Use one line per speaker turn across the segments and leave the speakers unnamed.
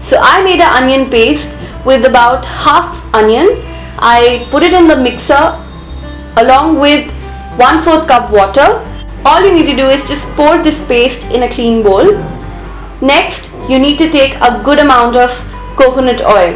So I made an onion paste with about half onion. I put it in the mixer along with 1/4 cup water. All you need to do is just pour this paste in a clean bowl. Next, you need to take a good amount of coconut oil.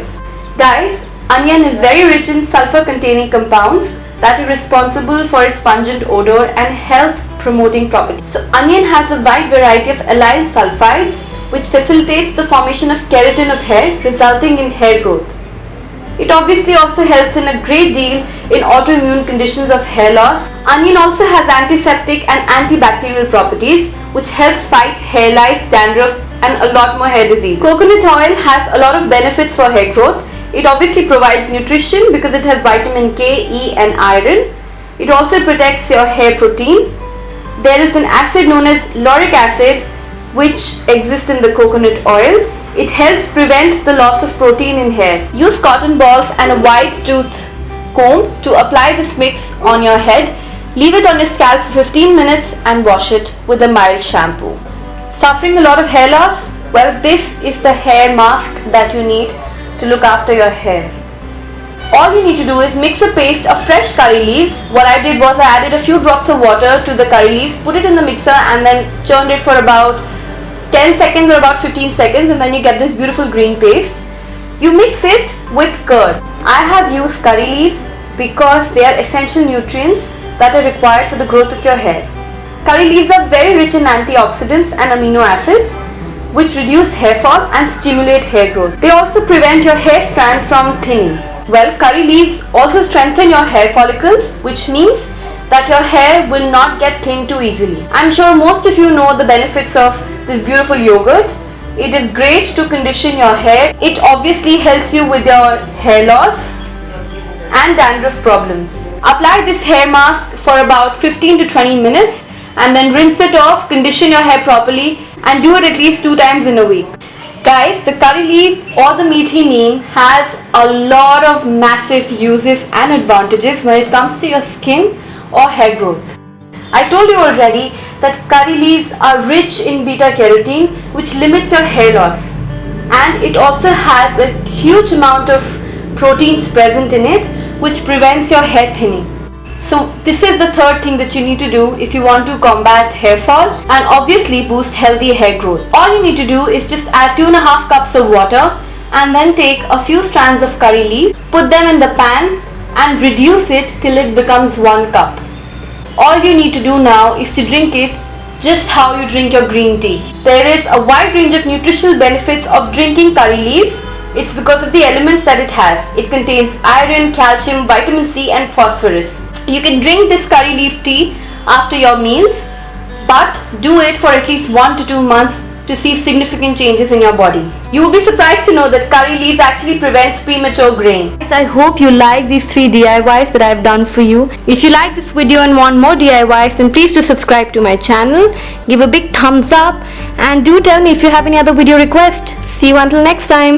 Guys, onion is very rich in sulfur containing compounds that are responsible for its pungent odor and health promoting properties. So onion has a wide variety of allyl sulfides which facilitates the formation of keratin of hair, resulting in hair growth. It obviously also helps in a great deal in autoimmune conditions of hair loss. Onion also has antiseptic and antibacterial properties which helps fight hair lice, dandruff and a lot more hair disease. Coconut oil has a lot of benefits for hair growth. It obviously provides nutrition because it has vitamin K, E and iron. It also protects your hair protein. There is an acid known as lauric acid which exists in the coconut oil. It helps prevent the loss of protein in hair. Use cotton balls and a wide tooth comb to apply this mix on your head. Leave it on your scalp for 15 minutes and wash it with a mild shampoo. Suffering a lot of hair loss? Well, this is the hair mask that you need to look after your hair. All you need to do is mix a paste of fresh curry leaves. What I did was I added a few drops of water to the curry leaves, put it in the mixer and then churned it for about 10 seconds or about 15 seconds, and then you get this beautiful green paste. You mix it with curd. I have used curry leaves because they are essential nutrients that are required for the growth of your hair. Curry leaves are very rich in antioxidants and amino acids which reduce hair fall and stimulate hair growth. They also prevent your hair strands from thinning. Well, curry leaves also strengthen your hair follicles, which means that your hair will not get thin too easily. I'm sure most of you know the benefits of this beautiful yogurt. It is great to condition your hair. It obviously helps you with your hair loss and dandruff problems. Apply this hair mask for about 15 to 20 minutes and then rinse it off, condition your hair properly and do it at least 2 times in a week. Guys, the curry leaf or the meathi neem has a lot of massive uses and advantages when it comes to your skin or hair growth. I told you already that curry leaves are rich in beta carotene which limits your hair loss, and it also has a huge amount of proteins present in it which prevents your hair thinning. So this is the third thing that you need to do if you want to combat hair fall and obviously boost healthy hair growth. All you need to do is just add 2.5 cups of water and then take a few strands of curry leaf, put them in the pan and reduce it till it becomes 1 cup. All you need to do now is to drink it just how you drink your green tea. There is a wide range of nutritional benefits of drinking curry leaves. It's because of the elements that it has. It contains iron, calcium, vitamin C and phosphorus. You can drink this curry leaf tea after your meals, but do it for at least 1 to 2 months to see significant changes in your body. You will be surprised to know that curry leaves actually prevents premature graying. I hope you like these 3 DIYs that I have done for you. If you like this video and want more DIYs, then please do subscribe to my channel, give a big thumbs up and do tell me if you have any other video requests. See you until next time.